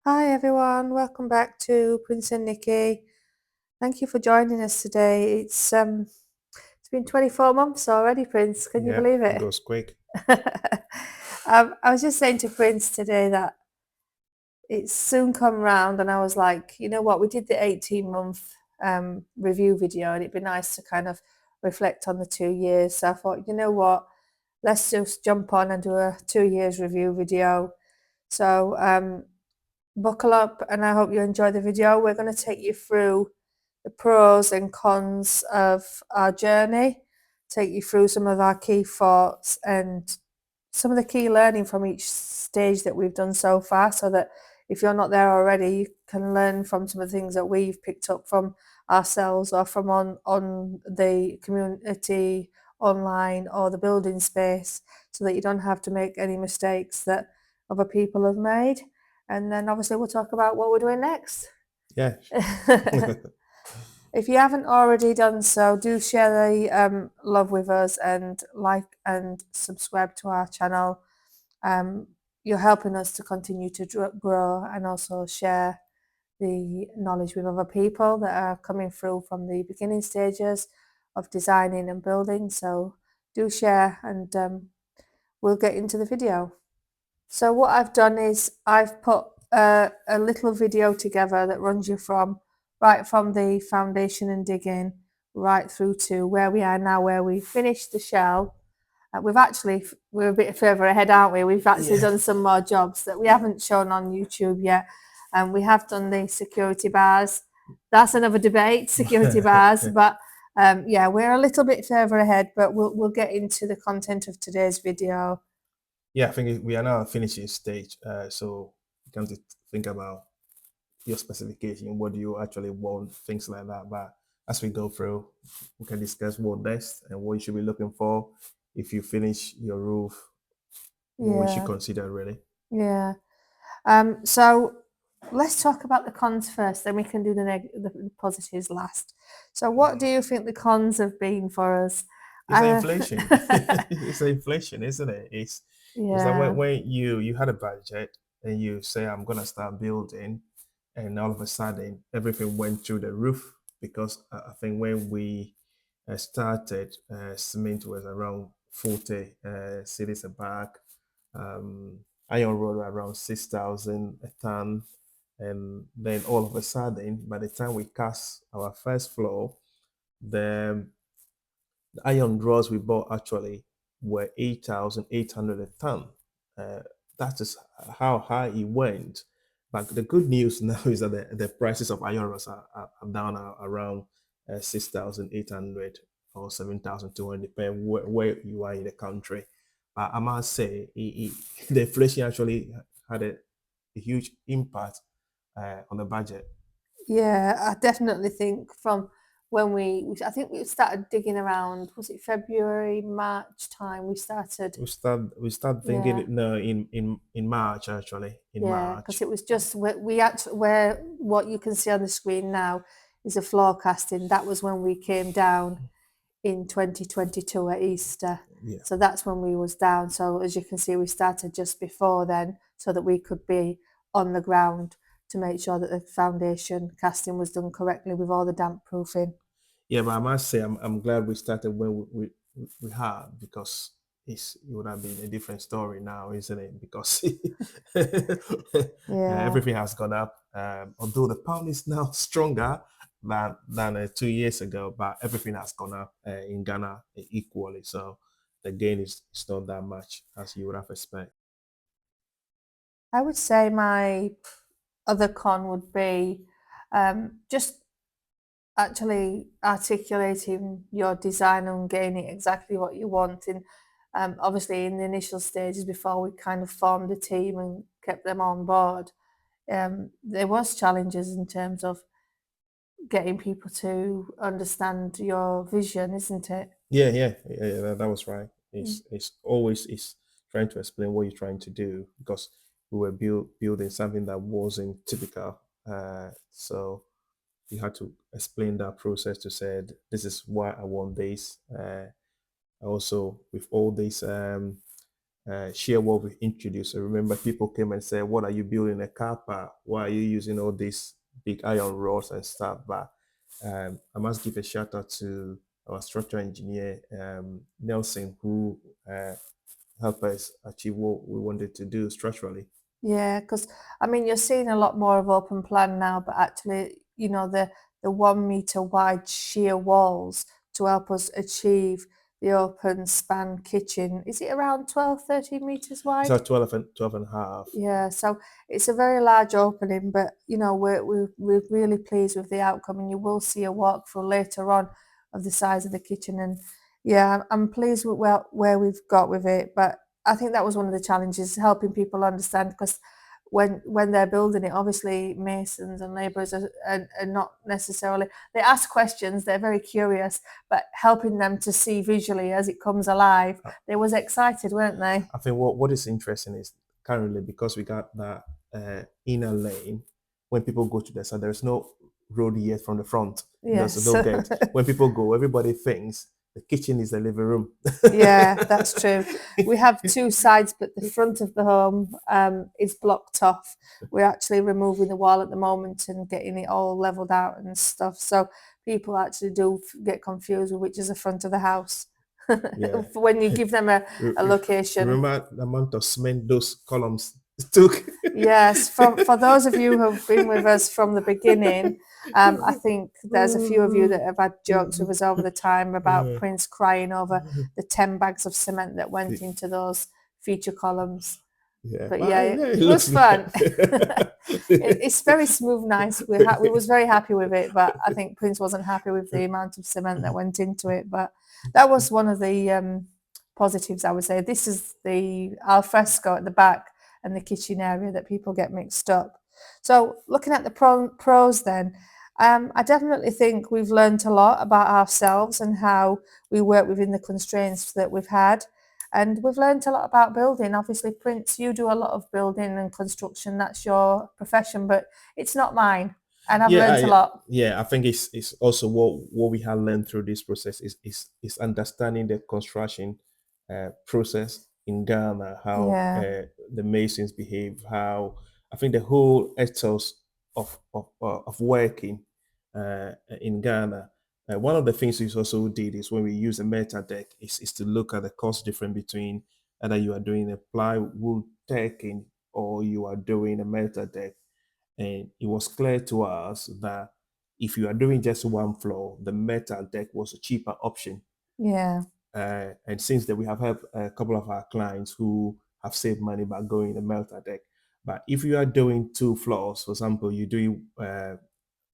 Hi everyone, welcome back to Prince and Nikki. Thank you for joining us today. It's been 24 months already, Prince. Can you Yeah, believe it it? goes quick. I was just saying to Prince today that it's soon come round, and I was like, you know what? We did the 18-month review video, and it'd be nice to kind of reflect on the 2 years. So I thought, you know what? Let's just jump on and do a 2 years review video. So buckle up and I hope you enjoy the video. We're going to take you through the pros and cons of our journey, take you through some of our key thoughts and some of the key learning from each stage that we've done so far, so that if you're not there already, you can learn from some of the things that we've picked up from ourselves or from on the community online or the building space, so that you don't have to make any mistakes that other people have made. And then obviously we'll talk about what we're doing next. Yeah. If you haven't already done so, do share the love with us and like and subscribe to our channel. Um, you're helping us to continue to grow and also share the knowledge with other people that are coming through from the beginning stages of designing and building. So do share, and we'll get into the video. So what I've done is I've put a little video together that runs you from right from the foundation and digging right through to where we are now, where we finished the shell. We're a bit further ahead, aren't we? We've actually done some more jobs that we haven't shown on YouTube yet, and we have done the security bars. That's another debate, security bars, but yeah, we're a little bit further ahead, but we'll get into the content of today's video. Yeah, I think we are now at finishing stage. So you come to think about your specification. What do you actually want? Things like that. But as we go through, we can discuss what next and what you should be looking for if you finish your roof. What we should Yeah, consider really. yeah. So let's talk about the cons first, then we can do the positives last. So what do you think the cons have been for us? It's the Uh, inflation. It's the inflation, isn't it? It's that yeah, when you had a budget and you say I'm gonna start building, and all of a sudden everything went through the roof because I think when we started, cement was around 40 cities a bag, um, iron rod around 6,000 a ton, and then all of a sudden, by the time we cast our first floor, the iron rods we bought actually were 8,800 a ton. Uh, that is how high it went. But the good news now is that the prices of iron rods are down around 6,800 or 7,200, depending where you are in the country. But I must say, the inflation actually had a huge impact on the budget. yeah, I definitely think from when I think we started digging around, was it February, March time we started? We start thinking Yeah, it no in March, actually in yeah, because March. it was just we actually where what you can see on the screen now is a forecasting. That was when we came down in 2022 at Easter. Yeah. So that's when we was down. So as you can see, we started just before then so that we could be on the ground to make sure that the foundation casting was done correctly with all the damp proofing. Yeah, but I must say I'm glad we started when we had, because it would have been a different story now, isn't it? Because Yeah. everything has gone up. Although the pound is now stronger than 2 years ago, but everything has gone up in Ghana equally. So the gain is not that much as you would have expected. I would say my other con would be just actually articulating your design and gaining exactly what you want. And obviously, in the initial stages before we kind of formed a team and kept them on board, there was challenges in terms of getting people to understand your vision, isn't it? Yeah, that was right. Mm. It's always is trying to explain what you're trying to do, because we were building something that wasn't typical. So you had to explain that process to said this is why I want this. Also with all this share what we introduced. I remember people came and said, "What are you building a car park? Why are you using all these big iron rods and stuff?" But I must give a shout out to our structural engineer Nelson, who helped us achieve what we wanted to do structurally. Yeah, because I mean, you're seeing a lot more of open plan now, but actually, the 1 meter wide sheer walls to help us achieve the open span kitchen. Is it around 12, 13 meters It's wide? at 12 and a half. Yeah, so it's a very large opening, but we're really pleased with the outcome, and you will see a walkthrough later on of the size of the kitchen. And yeah, I'm pleased with where we've got with it. But I think that was one of the challenges, helping people understand, because when they're building it, obviously masons and labourers are not necessarily, they ask questions, they're very curious, but helping them to see visually as it comes alive, they was excited, weren't they? I think what is interesting is currently, because we got that inner lane, when people go to the side, there's no road yet from the front. There's Yes. no gate. When people go, everybody thinks the kitchen is the living room. Yeah, that's true. We have two sides, but the front of the home is blocked off. We're actually removing the wall at the moment and getting it all leveled out and stuff. So people actually do get confused with which is the front of the house Yeah. when you give them a location. Remember the amount of cement those columns took? Yes, for those of you who have been with us from the beginning, I think there's a few of you that have had jokes with us over the time about Prince crying over the 10 bags of cement that went into those feature columns. Yeah, But but yeah, yeah, it was fun. It's very smooth, nice. We was very happy with it, but I think Prince wasn't happy with the amount of cement that went into it. But that was one of the positives, I would say. This is the al fresco at the back and the kitchen area that people get mixed up. So looking at the pros then, I definitely think we've learned a lot about ourselves and how we work within the constraints that we've had. And we've learned a lot about building. Obviously, Prince, you do a lot of building and construction. That's your profession, but it's not mine. And I've learned a lot. I think it's also what we have learned through this process is understanding the construction process in Ghana, how Yeah, the masons behave, how I think the whole ethos of working in Ghana. One of the things we also did is when we use a meta deck is to look at the cost difference between either you are doing a plywood decking or you are doing a meta deck. And it was clear to us that if you are doing just one floor, the metal deck was a cheaper option. yeah, And since then, we have helped a couple of our clients who have saved money by going the metal deck. But if you are doing two floors, for example, you do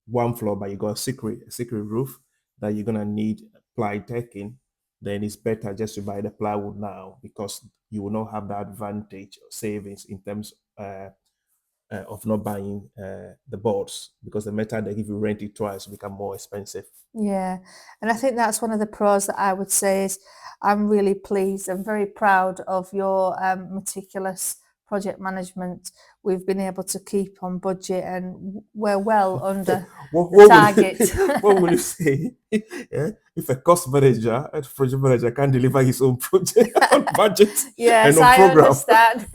one floor, but you got a secret roof that you're gonna need ply decking, then it's better just to buy the plywood now because you will not have that advantage or savings in terms of not buying the boards because the metal deck, if you rent it twice, become more expensive. yeah. And I think that's one of the pros that I would say is I'm really pleased and very proud of your meticulous project management. We've been able to keep on budget and we're well under the target. What will you say? Yeah? If a cost manager, a project manager can deliver his own project on budget Yes, and on I program, understand.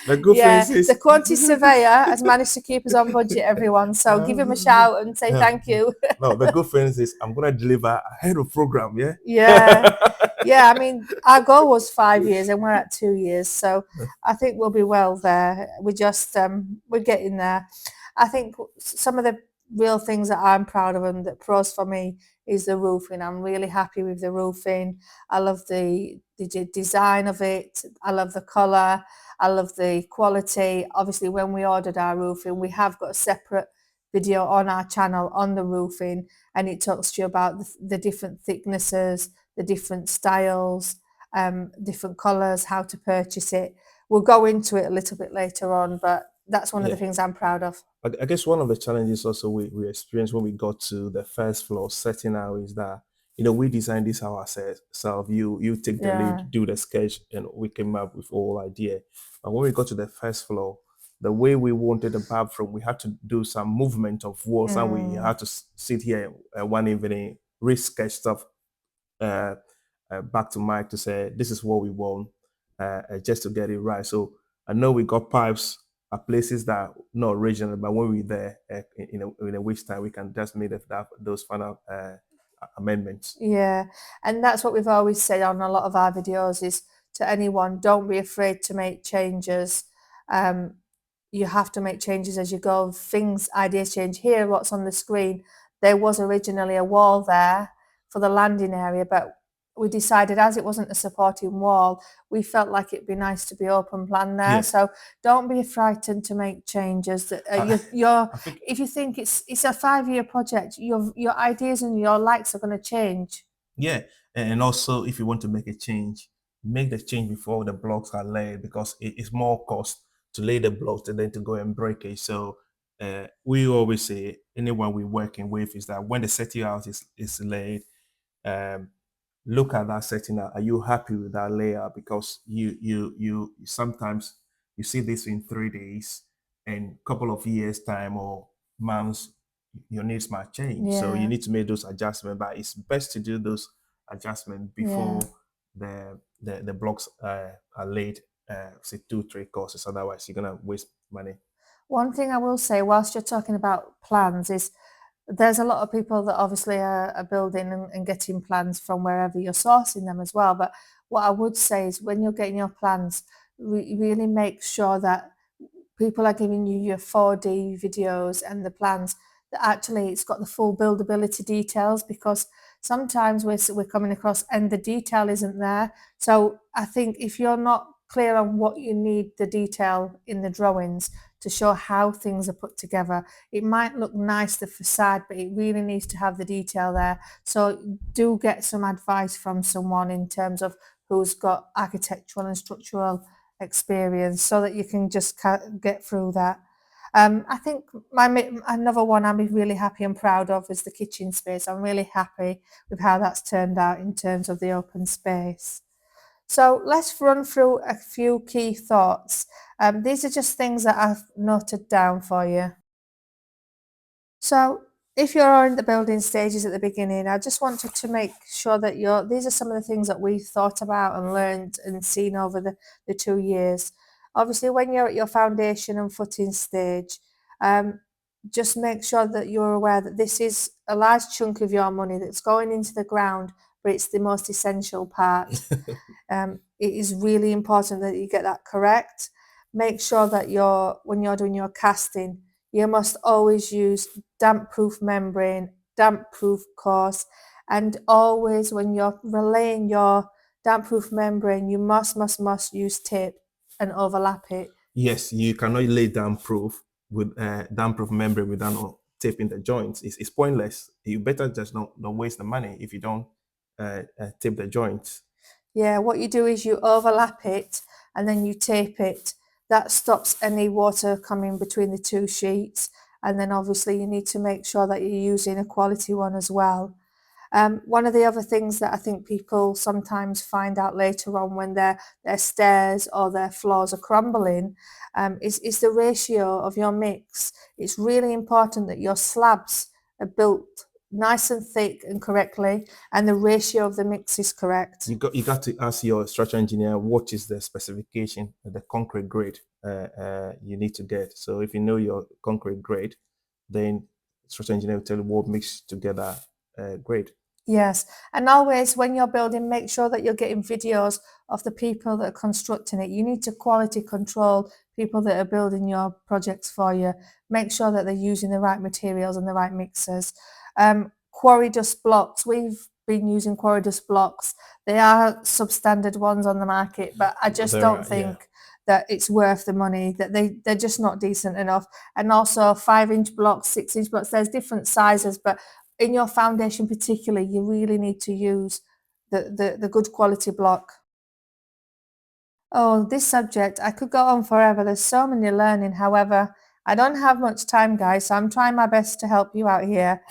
the good Yeah, thing is the quantity surveyor has managed to keep us on budget, everyone. So give him a shout and say thank you. no, the good thing is I'm gonna deliver ahead of program, yeah. Yeah, yeah. I mean, our goal was 5 years, and we're at 2 years, so I think we'll be well there. We're getting there. I think some of the real things that I'm proud of and that pros for me is the roofing. I'm really happy with the roofing. I love the design of it. I love the colour. I love the quality. Obviously, when we ordered our roofing, we have got a separate video on our channel on the roofing, and it talks to you about the different thicknesses, the different styles, different colours, how to purchase it. We'll go into it a little bit later on, but that's one of the Yeah. things I'm proud of. I guess one of the challenges also we experienced when we got to the first floor setting out is that we designed this ourselves. You take the Yeah, lead, do the sketch, and we came up with all idea. And when we got to the first floor, the way we wanted the bathroom, we had to do some movement of walls, and we had to sit here one evening, re-sketch stuff back to Mike to say this is what we want. just to get it right. So I know we got pipes at places that are not original, but when we're there in a week's time, we can just make those final amendments. Yeah, and that's what we've always said on a lot of our videos is to anyone, don't be afraid to make changes. Um, you have to make changes as you go. Ideas change. Here, what's on the screen, there was originally a wall there for the landing area, but we decided as it wasn't a supporting wall, we felt like it'd be nice to be open plan there. Yes. So don't be frightened to make changes. That I think if you think it's a 5-year project, your ideas and your likes are going to change. yeah, and also if you want to make a change, make the change before the blocks are laid because it's more cost to lay the blocks and then to go and break it. So we always say anyone we're working with is that when the setting out is laid, um, look at that setting out. Are you happy with that layout? Because you sometimes you see this in 3 days, and couple of years time or months, your needs might change. So you Yeah. need to make those adjustments. But it's best to do those adjustments before the blocks are laid. Say 2-3 courses. Otherwise, you're gonna waste money. One thing I will say, whilst you're talking about plans, is there's a lot of people that obviously are building and getting plans from wherever you're sourcing them as well. But what I would say is when you're getting your plans, really make sure that people are giving you your 4D videos and the plans that actually it's got the full buildability details, because sometimes we're coming across and the detail isn't there. So I think if you're not clear on what you need the detail in the drawings to show how things are put together, it might look nice, the facade, but it really needs to have the detail there. So do get some advice from someone in terms of who's got architectural and structural experience so that you can just get through that. I think another one I'm really happy and proud of is the kitchen space. I'm really happy with how that's turned out in terms of the open space. So let's run through a few key thoughts. These are just things that I've noted down for you. So if you're in the building stages at the beginning, I just wanted to make sure that these are some of the things that we've thought about and learned and seen over the 2 years. Obviously, when you're at your foundation and footing stage, just make sure that you're aware that this is a large chunk of your money that's going into the ground, but it's the most essential part. It is really important that you get that correct. Make sure that when you're doing your casting, you must always use damp-proof membrane, damp-proof course, and always when you're relaying your damp-proof membrane, you must use tape and overlap it. Yes, you cannot lay damp-proof membrane without taping the joints. It's pointless. You better just don't waste the money if you don't tape the joints. Yeah, what you do is you overlap it and then you tape it. That stops any water coming between the two sheets. And then obviously you need to make sure that you're using a quality one as well. One of the other things that I think people sometimes find out later on when their stairs or their floors are crumbling is the ratio of your mix. It's really important that your slabs are built nice and thick and correctly, and the ratio of the mix is correct. You got to ask your structural engineer what is the specification, the concrete grade you need to get. So if you know your concrete grade, then structural engineer will tell you what mix together grade. Yes, and always when you're building, make sure that you're getting videos of the people that are constructing it. You need to quality control people that are building your projects for you. Make sure that they're using the right materials and the right mixers. Quarry dust blocks. We've been using quarry dust blocks. They are substandard ones on the market, but I just don't think that it's worth the money, that they're just not decent enough. And also 5-inch blocks, 6-inch blocks, there's different sizes, but in your foundation particularly, you really need to use the good quality block. Oh, this subject, I could go on forever. There's so many learning. However, I don't have much time, guys, so I'm trying my best to help you out here.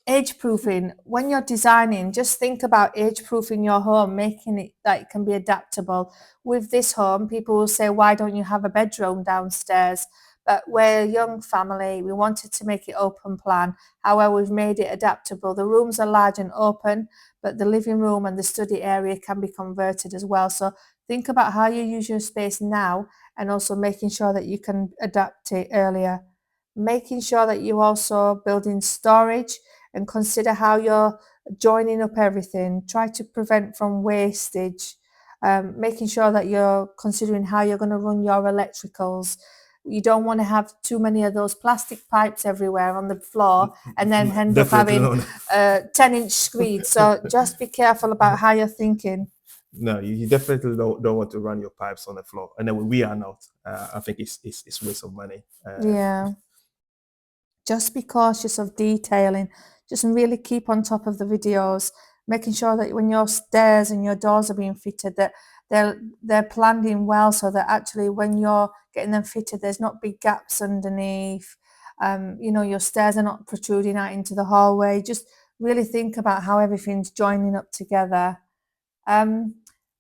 Age-proofing. When you're designing, just think about age-proofing your home, making it that it can be adaptable. With this home, people will say, why don't you have a bedroom downstairs? but we're a young family. We wanted to make it open plan. However, we've made it adaptable. The rooms are large and open, but the living room and the study area can be converted as well. So think about how you use your space now, and also making sure that you can adapt it earlier. Making sure that you also build in storage and consider how you're joining up everything. Try to prevent from wastage. Making sure that you're considering how you're going to run your electricals. You don't want to have too many of those plastic pipes everywhere on the floor and then end up having 10-inch screeds. So just be careful about how you're thinking. No, you definitely don't want to run your pipes on the floor. And then we are not. I think it's waste of money. Yeah. Just be cautious of detailing. Just really keep on top of the videos, making sure that when your stairs and your doors are being fitted, that they're planned in well, so that actually when you're getting them fitted, there's not big gaps underneath. Your stairs are not protruding out into the hallway. Just really think about how everything's joining up together.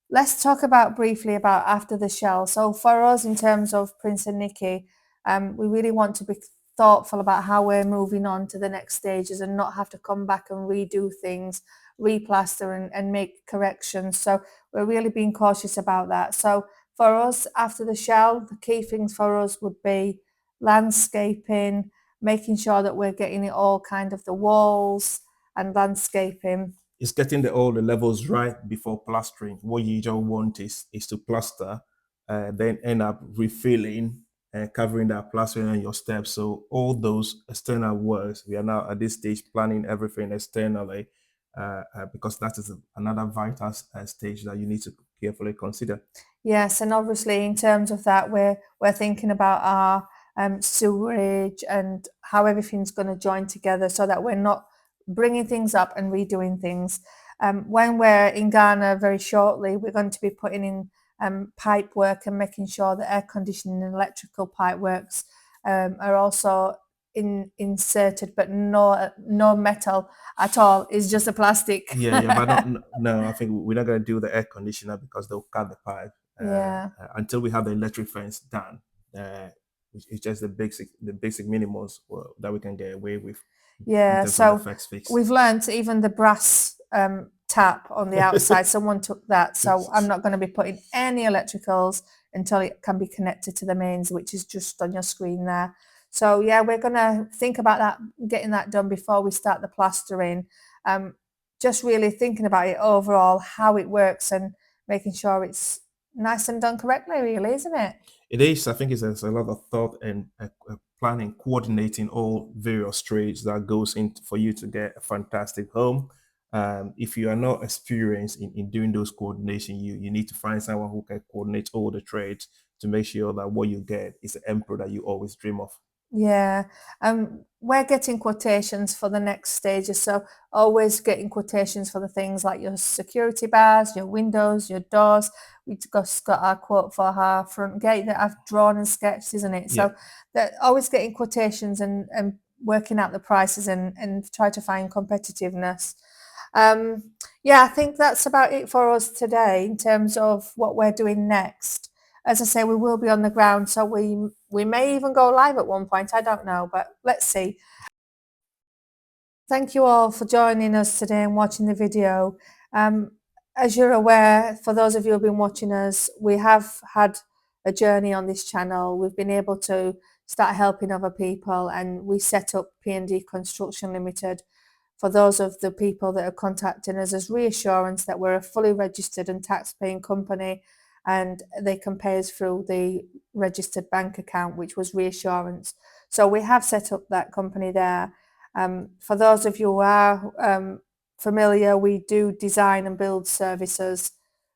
Let's talk briefly about after the shell. So for us, in terms of Prince and Nikki, we really want to be thoughtful about how we're moving on to the next stages and not have to come back and redo things, replaster and make corrections. So we're really being cautious about that. So for us, after the shell, the key things for us would be landscaping, making sure that we're getting it all kind of the walls and landscaping. It's getting all the levels right before plastering. What you don't want is to plaster, then end up refilling and covering that plastering on your steps. So all those external works, we are now at this stage planning everything externally, because that is another vital stage that you need to carefully consider. Yes, and obviously in terms of that, we're thinking about our sewerage and how everything's going to join together, so that we're not bringing things up and redoing things. When we're in Ghana very shortly, we're going to be putting in pipe work and making sure that air conditioning and electrical pipe works are also inserted, but no metal at all. It's just a plastic. Yeah, but no, I think we're not going to do the air conditioner because they'll cut the pipe. Yeah. Until we have the electric fence done, it's just the basic minimums that we can get away with. Yeah, so we've learned even the brass tap on the outside, someone took that, so I'm not going to be putting any electricals until it can be connected to the mains, which is just on your screen there. So yeah, we're going to think about that, getting that done before we start the plastering. Just really thinking about it overall, how it works, and making sure it's nice and done correctly, really, isn't it? It is. I think there's a lot of thought and planning, coordinating all various trades that goes in for you to get a fantastic home. If you are not experienced in doing those coordination, you need to find someone who can coordinate all the trades to make sure that what you get is the emperor that you always dream of. Yeah, we're getting quotations for the next stages, so always getting quotations for the things like your security bars, your windows, your doors. We just got our quote for our front gate that I've drawn and sketched, isn't it? So they're always getting quotations and working out the prices and try to find competitiveness. Yeah, I think that's about it for us today in terms of what we're doing next. As I say, we will be on the ground, so we may even go live at one point. I don't know, but let's see. Thank you all for joining us today and watching the video. As you're aware, for those of you who've been watching us, we have had a journey on this channel. We've been able to start helping other people, and we set up P&D Construction Limited for those of the people that are contacting us as reassurance that we're a fully registered and tax-paying company, and they can pay us through the registered bank account, which was reassurance. So we have set up that company there. For those of you who are familiar, we do design and build services.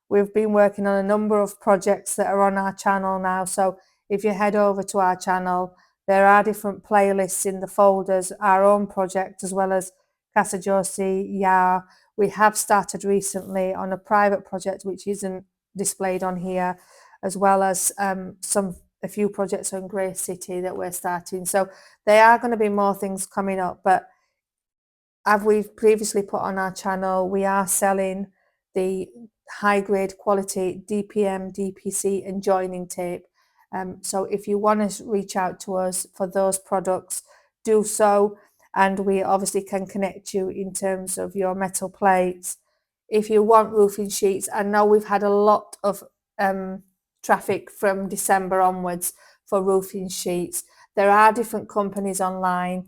We've been working on a number of projects that are on our channel now. So if you head over to our channel, there are different playlists in the folders, our own project, as well as Casa Josie, yeah. We have started recently on a private project, which isn't displayed on here, as well as a few projects on Grey City that we're starting. So there are going to be more things coming up, but as we've previously put on our channel, we are selling the high grade quality DPM, DPC and joining tape. So if you want to reach out to us for those products, do so, and we obviously can connect you in terms of your metal plates. If you want roofing sheets, I know we've had a lot of traffic from December onwards for roofing sheets. There are different companies online.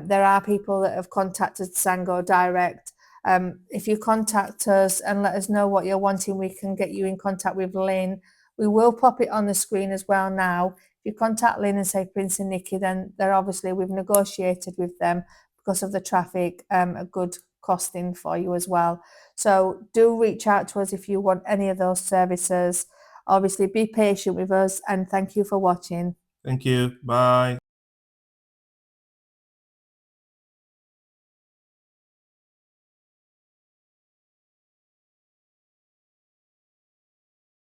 There are people that have contacted Sango direct. If you contact us and let us know what you're wanting, we can get you in contact with Lynn. We will pop it on the screen as well now. If you contact Lynn and say Prince and Nikki, then they're obviously, we've negotiated with them because of the traffic, a good costing for you as well. So do reach out to us if you want any of those services. Obviously, be patient with us, and thank you for watching. Thank you. Bye.